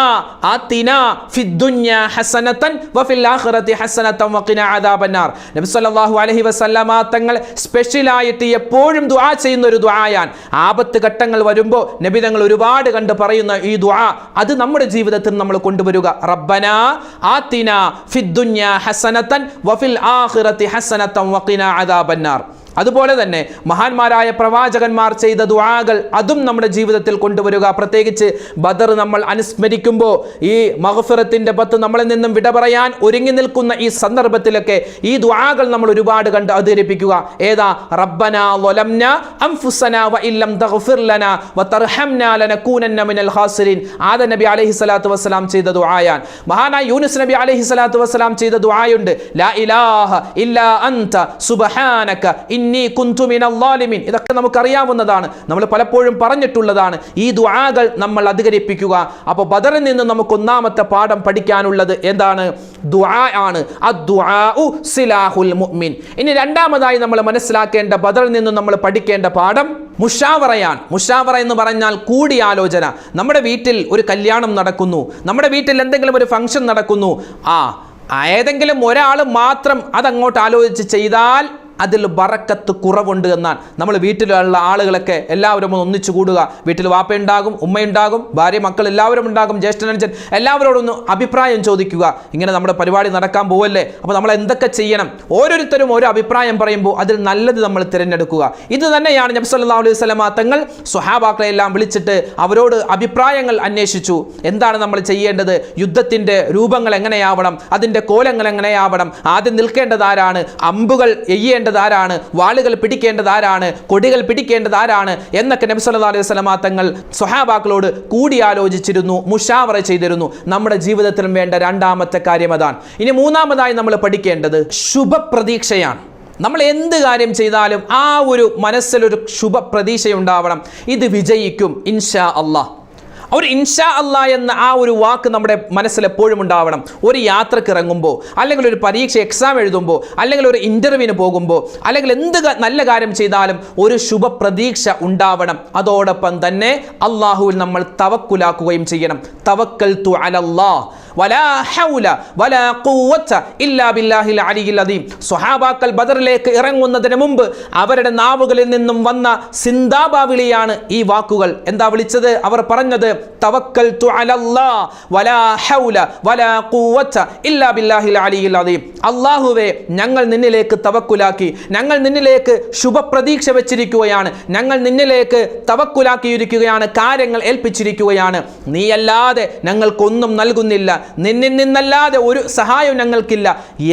ആതിനാ ഫിദ്ദുന്യാ ഹസനതൻ വഫിൽ ആഖിറതി ഹസനതൻ വഖിനാ അദാബന്നാർ. നബി സല്ലല്ലാഹു അലൈഹി വസല്ലമ തങ്ങൾ സ്പെഷ്യലായിട്ട് എപ്പോഴും ദുആ ചെയ്യുന്ന ഒരു ദുആയാണ്. ആപത്ത് ഘട്ടങ്ങൾ വരുമ്പോൾ നബി തങ്ങൾ ഒരുപാട് കണ്ട് പറയുന്ന ഈ ദുആ, അത് നമ്മുടെ ജീവിതത്തിൽ നമ്മൾ കൊണ്ടുവരിക. റബ്ബനാ ആതിനാ ഫിദ്ദുന്യാ ഹസനതൻ വഫിൽ ആഖിറതി ഹസനതൻ വഖിനാ അദാബന്നാർ. അതുപോലെ തന്നെ മഹാന്മാരായ പ്രവാചകന്മാർ ചെയ്ത ദുആകൾ അതും നമ്മുടെ ജീവിതത്തിൽ കൊണ്ടുവരിക. പ്രത്യേകിച്ച് ബദർ നമ്മൾ അനുസ്മരിക്കുമ്പോൾ ഈ മഗ്ഫിറത്തിന്റെ പത്ത് നമ്മളിൽ നിന്നും വിട പറയാൻ ഒരുങ്ങി നിൽക്കുന്ന ഈ സന്ദർഭത്തിലൊക്കെ ഈ ദുആകൾ നമ്മൾ ഒരുപാട് കണ്ട് അവതരിപ്പിക്കുക. ഏതാ? റബ്ബനാ വലംനാ അൻഫുസനാ വഇല്ലം തഗ്ഫിർ ലനാ വതർഹംനാ ലനകൂനന്ന മിനൽ ഖാസിരീൻ. ആദം നബി അലൈഹി സ്വലാത്തു വസ്സലാം ചെയ്ത ദുആയാൻ. മഹാനായ യൂനുസ് നബി അലൈഹി സ്വലാത്തു വസ്സലാം ചെയ്ത ദുആയുണ്ട്. ലാ ഇലാഹ ഇല്ലാ അൻത സുബ്ഹാനക ഇന്നി കുന്തു മിനൽ ളാലിമീൻ. ഇതൊക്കെ നമുക്കറിയാവുന്നതാണ്, നമ്മൾ പലപ്പോഴും പറഞ്ഞിട്ടുള്ളതാണ്. ഈ ദുആകൾ നമ്മൾ അധികരിപ്പിക്കുക. അപ്പോൾ ബദറിൽ നിന്ന് നമുക്ക് ഒന്നാമത്തെ പാഠം പഠിക്കാനുള്ളത് എന്താണ്? ദുആ ആണ്. അദ്ദുആഉ സിലാഹുൽ മുഅ്മിൻ. ഇനി രണ്ടാമതായി നമ്മൾ മനസ്സിലാക്കേണ്ട, ബദറിൽ നിന്ന് നമ്മൾ പഠിക്കേണ്ട പാഠം മുഷാവറയാണ്. മുഷാവറ എന്ന് പറഞ്ഞാൽ കൂടിയാലോചന. നമ്മുടെ വീട്ടിൽ ഒരു കല്യാണം നടക്കുന്നു, നമ്മുടെ വീട്ടിൽ എന്തെങ്കിലും ഒരു ഫംഗ്ഷൻ നടക്കുന്നു. ഏതെങ്കിലും ഒരാൾ മാത്രം അതങ്ങോട്ട് ആലോചിച്ച് ചെയ്താൽ അതിൽ ബറക്കത്ത് കുറവുണ്ട് എന്നാണ്. നമ്മൾ വീട്ടിലുള്ള ആളുകളൊക്കെ എല്ലാവരും ഒന്നിച്ചു കൂടുക. വീട്ടിൽ വാപ്പയുണ്ടാകും, ഉമ്മയുണ്ടാകും, ഭാര്യ, മക്കൾ എല്ലാവരും ഉണ്ടാകും, ജ്യേഷ്ഠനനുജൻ എല്ലാവരോടൊന്ന് അഭിപ്രായം ചോദിക്കുക. ഇങ്ങനെ നമ്മുടെ പരിപാടി നടക്കാൻ പോവല്ലേ, അപ്പോൾ നമ്മൾ എന്തൊക്കെ ചെയ്യണം? ഓരോരുത്തരും ഓരോ അഭിപ്രായം പറയുമ്പോൾ അതിൽ നല്ലത് നമ്മൾ തിരഞ്ഞെടുക്കുക. ഇത് തന്നെയാണ് നബി സല്ലല്ലാഹു അലൈഹി വസല്ലമ തങ്ങൾ സ്വഹാബാക്കളെ എല്ലാം വിളിച്ചിട്ട് അവരോട് അഭിപ്രായങ്ങൾ അന്വേഷിച്ചു. എന്താണ് നമ്മൾ ചെയ്യേണ്ടത്? യുദ്ധത്തിൻ്റെ രൂപങ്ങൾ എങ്ങനെയാവണം? അതിൻ്റെ കോലങ്ങൾ എങ്ങനെയാവണം? ആദ്യം നിൽക്കേണ്ടത് ആരാണ്? അമ്പുകൾ എയ്യേണ്ടത് ആരാണ്? വാളുകൾ പിടിക്കേണ്ടത് ആരാണ്? കൊടികൾ പിടിക്കേണ്ടത് ആരാണ്? എന്നൊക്കെ നബി സല്ലല്ലാഹു അലൈഹി വസല്ലമ തങ്ങൾ സ്വഹാബാക്കളോട് കൂടിയാലോചിച്ചിരുന്നു, മുഷാവറ ചെയ്തിരുന്നു. നമ്മുടെ ജീവിതത്തിലും വേണ്ട രണ്ടാമത്തെ കാര്യം അതാണ്. ഇനി മൂന്നാമതായി നമ്മൾ പഠിക്കേണ്ടത് ശുഭപ്രതീക്ഷയാണ്. നമ്മൾ എന്ത് കാര്യം ചെയ്താലും ആ ഒരു മനസ്സിലൊരു ശുഭപ്രതീക്ഷയുണ്ടാവണം. ഇത് വിജയിക്കും ഇൻഷാ അല്ലാഹ്. ഒരു ഇൻഷാ അല്ലാ എന്ന ആ ഒരു വാക്ക് നമ്മുടെ മനസ്സിൽ എപ്പോഴും ഉണ്ടാവണം. ഒരു യാത്രക്ക് ഇറങ്ങുമ്പോൾ, അല്ലെങ്കിൽ ഒരു പരീക്ഷ എക്സാം എഴുതുമ്പോൾ, അല്ലെങ്കിൽ ഒരു ഇൻ്റർവ്യൂവിന് പോകുമ്പോൾ, അല്ലെങ്കിൽ എന്ത് നല്ല കാര്യം ചെയ്താലും ഒരു ശുഭപ്രതീക്ഷ ഉണ്ടാവണം. അതോടൊപ്പം തന്നെ അള്ളാഹുവിൽ നമ്മൾ തവക്കുലാക്കുകയും ചെയ്യണം. തവക്കൽതു അലല്ലാഹ് വലാ ഹൗല വലാ ഖുവത ഇല്ലാ ബില്ലാഹിൽ അലിയിൽ അദീം. സ്വഹാബാക്കൾ ബദറിലേക്ക് ഇറങ്ങുന്നതിന് മുമ്പ് അവരുടെ നാവുകളിൽ നിന്നും വന്ന സിന്ദാബാവിളിയാണ് ഈ വാക്കുകൾ. എന്താ വിളിച്ചത്? അവർ പറഞ്ഞത് തവക്കൽതു അലല്ലാഹ് വലാ ഹൗല വലാ ഖുവത ഇല്ലാ ബില്ലാഹിൽ അലിയിൽ അദീം. അല്ലാഹുവേ, ഞങ്ങൾ നിന്നിലേക്ക് തവക്കുലാക്കി, ഞങ്ങൾ നിന്നിലേക്ക് ശുഭപ്രതീക്ഷ വെച്ചിരിക്കുകയാണ്, ഞങ്ങൾ നിന്നിലേക്ക് തവക്കുലാക്കിയിരിക്കുകയാണ്, കാര്യങ്ങൾ ഏൽപ്പിച്ചിരിക്കുകയാണ്. നീയല്ലാതെ ഞങ്ങൾക്കൊന്നും നൽകുന്നില്ല, നിന്നിൽ നിന്നല്ലാതെ ഒരു സഹായം ഞങ്ങൾക്കില്ല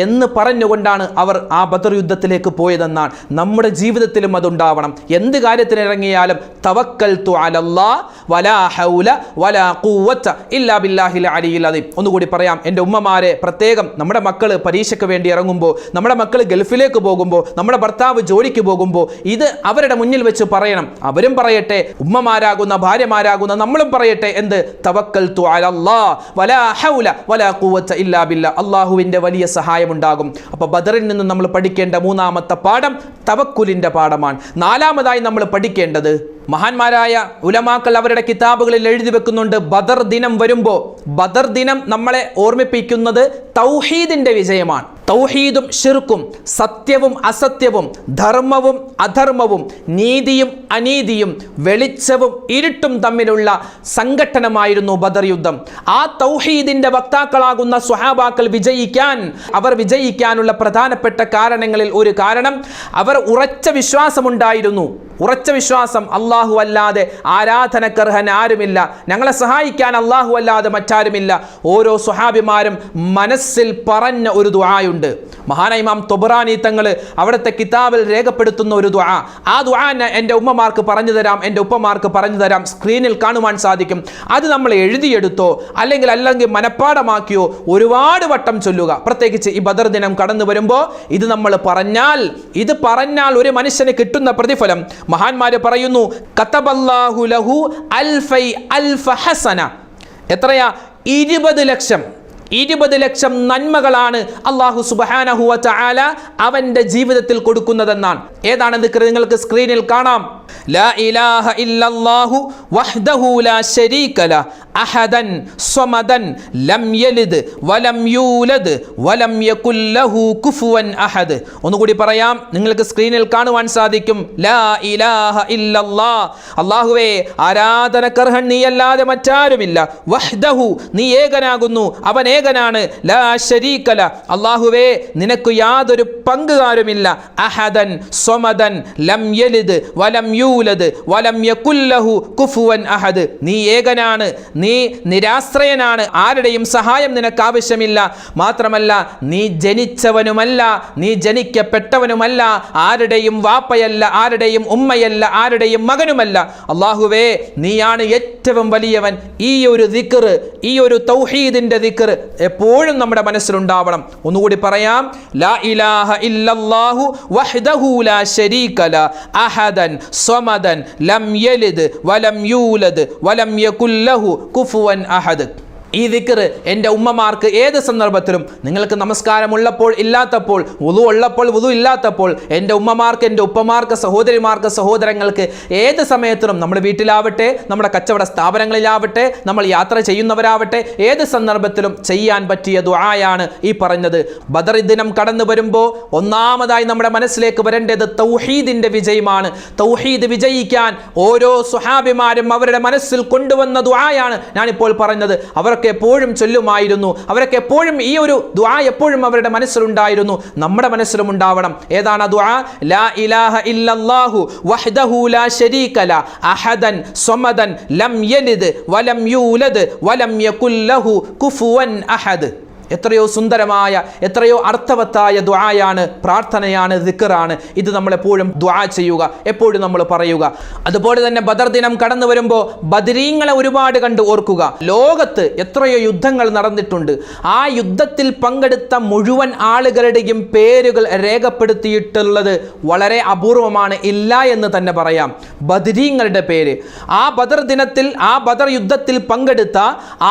എന്ന് പറഞ്ഞുകൊണ്ടാണ് അവർ ആ ബദർ യുദ്ധത്തിലേക്ക് പോയതെന്നാണ്. നമ്മുടെ ജീവിതത്തിലും അതുണ്ടാവണം. എന്ത് കാര്യത്തിനിറങ്ങിയാലും തവക്കൽതു അലല്ലാഹ് വലാ ഹൗല വലാ ഖുവത ഇല്ലാ ബില്ലാഹിൽ അലിയിൽ അദീം. ഒന്നുകൂടി പറയാം, എൻ്റെ ഉമ്മമാരെ, പ്രത്യേകം നമ്മുടെ മക്കൾ പരീക്ഷയ്ക്ക് വേണ്ടി ഇറങ്ങുമ്പോൾ, നമ്മുടെ മക്കൾ ഗൾഫിലേക്ക് പോകുമ്പോൾ, നമ്മുടെ ഭർത്താവ് ജോലിക്ക് പോകുമ്പോൾ ഇത് അവരുടെ മുന്നിൽ വെച്ച് പറയണം. അവരും പറയട്ടെ, ഉമ്മമാരാകുന്ന ഭാര്യമാരാകുന്ന നമ്മളും പറയട്ടെ, എന്ത്? തവക്കൽതു അലല്ലാഹ് വലാ ഹൗല വലാ ഖുവത ഇല്ലാ ബില്ലാഹ്. അല്ലാഹുവിൻ്റെ വലിയ സഹായമുണ്ടാകും. അപ്പോൾ ബദറിൽ നിന്ന് നമ്മൾ പഠിക്കേണ്ട മൂന്നാമത്തെ പാഠം തവക്കുലിൻ്റെ പാഠമാണ്. നാലാമതായി നമ്മൾ പഠിക്കേണ്ടത്, മഹാന്മാരായ ഉലമാക്കൾ അവരുടെ കിതാബുകളിൽ എഴുതി വെക്കുന്നുണ്ട്, ബദർ ദിനം വരുമ്പോൾ ബദർ ദിനം നമ്മളെ ഓർമ്മിപ്പിക്കുന്നത് തൗഹീദിന്റെ വിജയമാണ്. തൗഹീദും ശിർക്കും, സത്യവും അസത്യവും, ധർമ്മവും അധർമ്മവും, നീതിയും അനീതിയും, വെളിച്ചവും ഇരുട്ടും തമ്മിലുള്ള സംഘട്ടനമായിരുന്നു ബദർ യുദ്ധം. ആ തൗഹീദിന്റെ വക്താക്കളാകുന്ന സ്വഹാബാക്കൾ അവർ വിജയിക്കാനുള്ള പ്രധാനപ്പെട്ട കാരണങ്ങളിൽ ഒരു കാരണം, അവർ ഉറച്ച വിശ്വാസമുണ്ടായിരുന്നു. ഉറച്ച വിശ്വാസം, അല്ലാഹു അല്ലാതെ ആരാധനക്കർഹൻ ആരുമില്ല, ഞങ്ങളെ സഹായിക്കാൻ അല്ലാഹു അല്ലാതെ മറ്റാരുമില്ല. ഓരോ സ്വഹാബിമാരും മനസ്സിൽ പറഞ്ഞ ഒരു ദുആയുണ്ട്. മഹാനായ ഇമാം തൊബറാനി തങ്ങൾ അവിടുത്തെ കിതാബിൽ രേഖപ്പെടുത്തുന്ന ഒരു ദുആ. ആ ദുആ എൻ്റെ ഉമ്മമാർക്ക് പറഞ്ഞു തരാം, എൻ്റെ ഉപ്പമാർക്ക് പറഞ്ഞു തരാം, സ്ക്രീനിൽ കാണുവാൻ സാധിക്കും. അത് നമ്മൾ എഴുതിയെടുത്തോ അല്ലെങ്കിൽ മനഃപ്പാടമാക്കിയോ ഒരുപാട് വട്ടം ചൊല്ലുക. പ്രത്യേകിച്ച് ഈ ബദർ ദിനം കടന്നു വരുമ്പോൾ ഇത് നമ്മൾ പറഞ്ഞാൽ ഒരു മനുഷ്യന് കിട്ടുന്ന പ്രതിഫലം മഹാന്മാര് പറയുന്നു, കതബല്ലാഹു ലഹു അൽഫ ഹസന. എത്രയാ? 20 ലക്ഷം നന്മകളാണ് അല്ലാഹു സുബ്ഹാനഹു വ തആല അവന്റെ ജീവിതത്തിൽ കൊടുക്കുന്നതെന്നാണ്. ഏതാണ് ദിക്ർ? നിങ്ങൾക്ക് സ്ക്രീനിൽ കാണാം. ലാ ഇലാഹ ഇല്ലല്ലാഹു വഹ്ദഹു ലാ ശരീക ലഹു അഹദൻ സ്വമദൻ ലം യലിദ് വലം യൂലദ് വലം യകുൽ ലഹു കുഫുവൻ അഹദ്. ഒന്നുകൂടി പറയാം, നിങ്ങൾക്ക് സ്ക്രീനിൽ കാണുവാൻ സാധിക്കും. ലാ ഇലാഹ ഇല്ലല്ലാഹ്, അല്ലാഹുവേ ആരാധനക്കർഹൻ നീയല്ലാതെ മറ്റാരുമില്ല. വഹ്ദഹു, നീ ഏകനാകുന്നു, അവൻ ഏകനാണ്. ലാ ശരീക ലഹു, അല്ലാഹുവേ നിനക്ക് യാതൊരു പങ്കുകാരുമില്ല. അഹദൻ സ്വമദൻ ലം യലിദ് വലം യൂലദ് വലം യകുൽ ലഹു കുഫുവൻ അഹദ്. നീ ഏകനാണ്, നീ നിരാശ്രയനാണ്, ആരുടെയും സഹായം നിനക്ക് ആവശ്യമില്ല. മാത്രമല്ല നീ ജനിച്ചവനുമല്ല, നീ ജനിക്കപ്പെട്ടവനുമല്ല, ആരുടെയും വാപ്പയല്ല, ആരുടെയും ഉമ്മയല്ല, ആരുടെയും മകനുമല്ല. അല്ലാഹുവേ നീയാണ് ഏറ്റവും വലിയവൻ. ഈ ഒരു ദിക്ർ, ഈ ഒരു തൗഹീദിന്റെ ദിക്ർ എപ്പോഴും നമ്മുടെ മനസ്സിലുണ്ടാവണം. ഒന്നുകൂടി പറയാം, ലാ ഇലാഹ ഇല്ലല്ലാഹു വഹ്ദഹു ലാ ശരീക ലഹു അഹദൻ സ്വമദൻ ലം യലിദ് വലം യൂലദ് വലം യകുൽ ലഹു കുഫുവൻ അഹദ്. ഈ ദിക്ർ എൻ്റെ ഉമ്മമാർക്ക് ഏത് സന്ദർഭത്തിലും, നിങ്ങൾക്ക് നമസ്കാരമുള്ളപ്പോൾ ഇല്ലാത്തപ്പോൾ, വുളു ഉള്ളപ്പോൾ വുളു ഇല്ലാത്തപ്പോൾ, എൻ്റെ ഉമ്മമാർക്ക്, എൻ്റെ ഉപ്പമാർക്ക്, സഹോദരിമാർക്ക്, സഹോദരങ്ങൾക്ക് ഏത് സമയത്തിലും, നമ്മുടെ വീട്ടിലാവട്ടെ, നമ്മുടെ കച്ചവട സ്ഥാപനങ്ങളിലാവട്ടെ, നമ്മൾ യാത്ര ചെയ്യുന്നവരാവട്ടെ, ഏത് സന്ദർഭത്തിലും ചെയ്യാൻ പറ്റിയ ദുആയാണ് ഈ പറഞ്ഞത്. ബദർ ദിനം കടന്നു വരുമ്പോൾ ഒന്നാമതായി നമ്മുടെ മനസ്സിലേക്ക് വരേണ്ടത് തൗഹീദിൻ്റെ വിജയമാണ്. തൗഹീദ് വിജയിക്കാൻ ഓരോ സ്വഹാബിമാരും അവരുടെ മനസ്സിൽ കൊണ്ടുവന്ന ദുആയാണ് ഞാനിപ്പോൾ പറഞ്ഞത്. അവർക്ക് എപ്പോഴും ചൊല്ലുമായിരുന്നു. അവരൊക്കെ എപ്പോഴും ഈ ഒരു ദുആ എപ്പോഴും അവരുടെ മനസ്സിലുണ്ടായിരുന്നു, നമ്മുടെ മനസ്സിലും ഉണ്ടാവണം. ഏതാണ് ആ ദുആ? ലാ ഇലാഹ ഇല്ലല്ലാഹു വഹ്ദഹു ലാ ശരീക ലഹു അഹദൻ സ്വമദൻ ലം യലിദ് വലം യൂലദ് വലം യകുൽ ലഹു കുഫുവൻ അഹദ്. എത്രയോ സുന്ദരമായ, എത്രയോ അർത്ഥവത്തായ ദുആയാണ്, പ്രാർത്ഥനയാണ്, ദിക്റാണ്. ഇത് നമ്മളെപ്പോഴും ദുആ ചെയ്യുക, എപ്പോഴും നമ്മൾ പറയുക. അതുപോലെ തന്നെ ബദർ ദിനം കടന്നു വരുമ്പോൾ ബദരീങ്ങളെ ഒരുപാട് കണ്ട് ഓർക്കുക. ലോകത്ത് എത്രയോ യുദ്ധങ്ങൾ നടന്നിട്ടുണ്ട്. ആ യുദ്ധത്തിൽ പങ്കെടുത്ത മുഴുവൻ ആളുകളുടെയും പേരുകൾ രേഖപ്പെടുത്തിയിട്ടുള്ളത് വളരെ അപൂർവമാണ്, ഇല്ല എന്ന് തന്നെ പറയാം. ബദരീങ്ങളുടെ പേര്, ആ ബദർ ദിനത്തിൽ, ആ ബദർ യുദ്ധത്തിൽ പങ്കെടുത്ത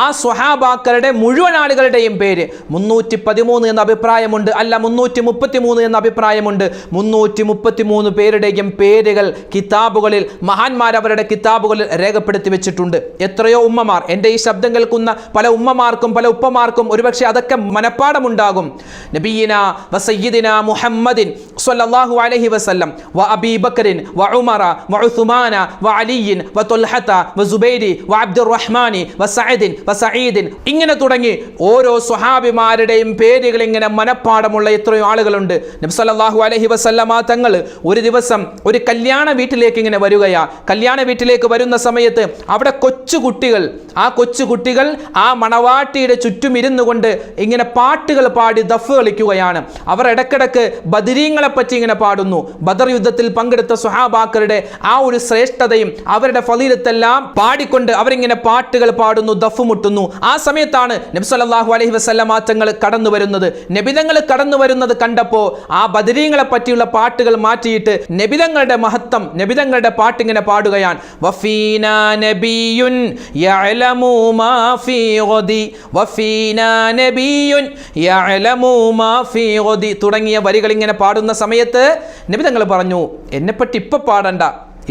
ആ സ്വഹാബാക്കളുടെ മുഴുവൻ ആളുകളുടെയും പേര് 313 എന്ന അഭിപ്രായമുണ്ട്, അല്ല 333 എന്ന അഭിപ്രായമുണ്ട്. 333 പേരുടെയും പേരുകൾ കിതാബുകളിൽ, മഹാന്മാർ അവരുടെ കിതാബുകളിൽ രേഖപ്പെടുത്തി വെച്ചിട്ടുണ്ട്. എത്രയോ ഉമ്മമാർ, എൻ്റെ ഈ ശബ്ദം കേൾക്കുന്ന പല ഉമ്മമാർക്കും പല ഉപ്പമാർക്കും ഒരുപക്ഷെ അതൊക്കെ മനഃപ്പാടമുണ്ടാകും. നബിയിന വസയ്യിദിന മുഹമ്മദിൻ സ്വല്ലല്ലാഹു അലൈഹി വസല്ലം വ അബീ ബക്കറിൻ വ ഉമറ വ ഉസ്മാന വ അലിയിൻ വ തുൽഹത വ സുബൈരി വ അബ്ദുർറഹ്മാനി വ സഅദിൻ വ സഈദിൻ, ഇങ്ങനെ തുടങ്ങി ഓരോ സ്വഹാബിമാരുടെയും പേരുകൾ ഇങ്ങനെ മനപ്പാടമുള്ള എത്രയോ ആളുകളുണ്ട്. നബി സല്ലല്ലാഹു അലൈഹി വസല്ലമ തങ്ങൾ ഒരു ദിവസം ഒരു കല്യാണ വീട്ടിലേക്ക് ഇങ്ങനെ വരികയാ. കല്യാണ വീട്ടിലേക്ക് വരുന്ന സമയത്ത് അവിടെ കൊച്ചുകുട്ടികൾ, ആ കൊച്ചുകുട്ടികൾ ആ മണവാട്ടിയുടെ ചുറ്റും ഇരുന്നു കൊണ്ട് ഇങ്ങനെ പാട്ടുകൾ പാടി ദഫ് കളിക്കുകയാണ്. അവർ ഇടക്കിടക്ക് ബദരീങ്ങളെ പറ്റി ഇങ്ങനെ പാടുന്നു. ബദർ യുദ്ധത്തിൽ പങ്കെടുത്ത സ്വഹാബാക്കളുടെ ആ ഒരു ശ്രേഷ്ഠതയും അവരുടെ ഫളീലത്തെല്ലാം പാടിക്കൊണ്ട് അവരിങ്ങനെ പാട്ടുകൾ പാടുന്നു, ദഫ് മുട്ടുന്നു. ആ സമയത്താണ് നബി സല്ലല്ലാഹു അലൈഹി വസല്ലമ തങ്ങൾ കടന്നു വരുന്നത്. നബിതങ്ങൾ കടന്നു വരുന്നത് കണ്ടപ്പോൾ ആ ബദരീങ്ങളെ പറ്റിയുള്ള പാട്ടുകൾ മാറ്റിയിട്ട് നബിതങ്ങളുടെ മഹത്വം, നബിതങ്ങളുടെ പാട്ടിങ്ങനെ പാടുകയാണ്. വഫീനാ നബിയുൻ യഅലമു മാ ഫീ ഗദി വഫീനാ നബിയുൻ യഅലമു മാ ഫീ ഗദി തുടങ്ങിയ വരികൾ ഇങ്ങനെ പാടുന്ന സമയത്ത് നബി തങ്ങൾ പറഞ്ഞു, എന്നെപ്പറ്റി ഇപ്പം പാടണ്ട,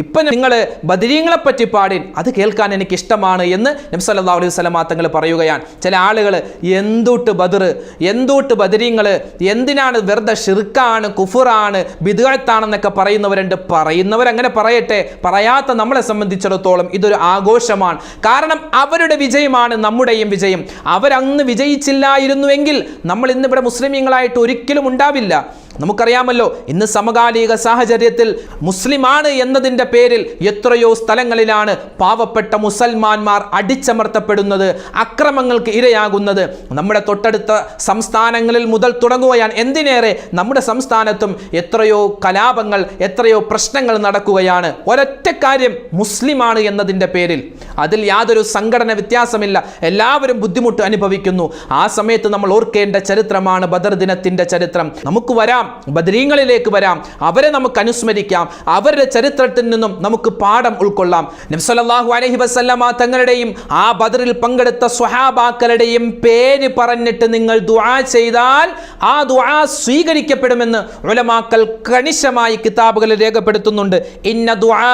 ഇപ്പം നിങ്ങൾ ബദരീങ്ങളെ പറ്റി പാടിൻ, അത് കേൾക്കാൻ എനിക്ക് ഇഷ്ടമാണ് എന്ന് നബി സല്ലല്ലാഹു അലൈഹി വസല്ലമ തങ്ങൾ പറയുകയാണ്. ചില ആളുകൾ എന്തൂട്ട് ബദർ, എന്തൂട്ട് ബദരീങ്ങൾ, എന്തിനാണ് വെറുതെ ഷിർക്കാണ്, കുഫറാണ്, ബിദ്അത്താണെന്നൊക്കെ പറയുന്നവരുണ്ട്. പറയുന്നവരങ്ങനെ പറയട്ടെ, പറയാത്ത നമ്മളെ സംബന്ധിച്ചിടത്തോളം ഇതൊരു ആഘോഷമാണ്. കാരണം അവരുടെ വിജയമാണ് നമ്മുടെയും വിജയം. അവരന്ന് വിജയിച്ചില്ലായിരുന്നുവെങ്കിൽ നമ്മൾ ഇന്നിവിടെ മുസ്ലിമീങ്ങളായിട്ട് ഒരിക്കലും ഉണ്ടാവില്ല. നമുക്കറിയാമല്ലോ, ഇന്ന് സമകാലിക സാഹചര്യത്തിൽ മുസ്ലിമാണ് എന്നതിൻ്റെ പേരിൽ എത്രയോ സ്ഥലങ്ങളിലാണ് പാവപ്പെട്ട മുസൽമാന്മാർ അടിച്ചമർത്തപ്പെടുന്നത്, അക്രമങ്ങൾക്ക് ഇരയാകുന്നത്. നമ്മുടെ തൊട്ടടുത്ത സംസ്ഥാനങ്ങളിൽ മുതൽ തുടങ്ങുകയാണ്. എന്തിനേറെ നമ്മുടെ സംസ്ഥാനത്തും എത്രയോ കലാപങ്ങൾ, എത്രയോ പ്രശ്നങ്ങൾ നടക്കുകയാണ്. ഒരൊറ്റ കാര്യം, മുസ്ലിമാണ് എന്നതിൻ്റെ പേരിൽ. അതിൽ യാതൊരു സംഘടന വ്യത്യാസമില്ല, എല്ലാവരും ബുദ്ധിമുട്ട് അനുഭവിക്കുന്നു. ആ സമയത്ത് നമ്മൾ ഓർക്കേണ്ട ചരിത്രമാണ് ബദർ ദിനത്തിൻ്റെ ചരിത്രം. നമുക്ക് വരാം, ബദരീങ്ങളിലേക്ക് വരാം, അവരെ നമുക്ക് അനുസ്മരിക്കാം, അവരുടെ ചരിത്രത്തിൽ നിന്നും നമുക്ക് പാഠം ഉൾക്കൊള്ളാം. നബി സല്ലല്ലാഹു അലൈഹി വസല്ലമ തങ്ങളുടെയും ആ ബദറിൽ പങ്കെടുത്ത സ്വഹാബാക്കളുടെയും പേര് പറഞ്ഞിട്ട് നിങ്ങൾ ദുആ ചെയ്താൽ ആ ദുആ സ്വീകരിക്കപ്പെടുമെന്ന് ഉലമാക്കൾ കണിശമായി കിതാബുകളിൽ രേഖപ്പെടുത്തുന്നുണ്ട്. ഇന്ന ദുആ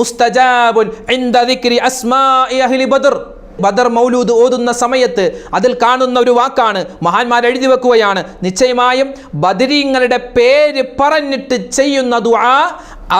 മുസ്തജാബുൻ ഇൻദ ദിക്രി അസ്മാഇ അഹ്ലി ബദർ. ബദർ മൗലൂദ് ഓതുന്ന സമയത്ത് അതിൽ കാണുന്ന ഒരു വാക്കാണ് മഹാന്മാർ എഴുതി വെക്കുകയാണ്. നിശ്ചയമായും ബദരീങ്ങളുടെ പേര് പറഞ്ഞിട്ട് ചെയ്യുന്ന ദുആ,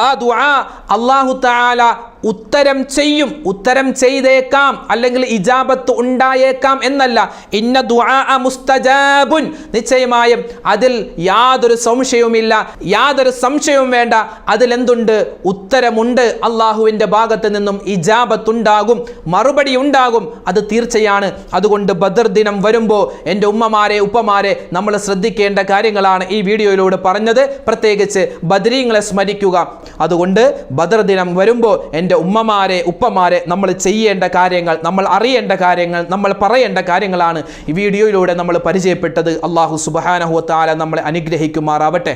ആ ദുആ അല്ലാഹു തആല ഉത്തരം ചെയ്യും, ഉത്തരം ചെയ്തേക്കാം, അല്ലെങ്കിൽ ഇജാബത്ത് ഉണ്ടായേക്കാം എന്നല്ല. ഇന്ന ദുആ മുസ്തജാബുൻ, നിശ്ചയമായും അതിൽ യാതൊരു സംശയവുമില്ല, യാതൊരു സംശയവും വേണ്ട. അതിലെന്തുണ്ട്? ഉത്തരമുണ്ട്. അള്ളാഹുവിൻ്റെ ഭാഗത്ത് നിന്നും ഇജാബത്ത് ഉണ്ടാകും, മറുപടി ഉണ്ടാകും, അത് തീർച്ചയാണ്. അതുകൊണ്ട് ബദർ ദിനം വരുമ്പോൾ എൻ്റെ ഉമ്മമാരെ, ഉപ്പമാരെ, നമ്മൾ ശ്രദ്ധിക്കേണ്ട കാര്യങ്ങളാണ് ഈ വീഡിയോയിലൂടെ പറഞ്ഞത്. പ്രത്യേകിച്ച് ബദരീങ്ങളെ സ്മരിക്കുക. അതുകൊണ്ട് ബദർ ദിനം വരുമ്പോൾ എൻ്റെ ഉമ്മമാരെ, ഉപ്പമാരെ, നമ്മൾ ചെയ്യേണ്ട കാര്യങ്ങൾ, നമ്മൾ അറിയേണ്ട കാര്യങ്ങൾ, നമ്മൾ പറയേണ്ട കാര്യങ്ങളാണ് ഈ വീഡിയോയിലൂടെ നമ്മൾ പരിചയപ്പെട്ടത്. അല്ലാഹു സുബ്ഹാനഹു വ തആല നമ്മളെ അനുഗ്രഹിക്കുമാറാവട്ടെ.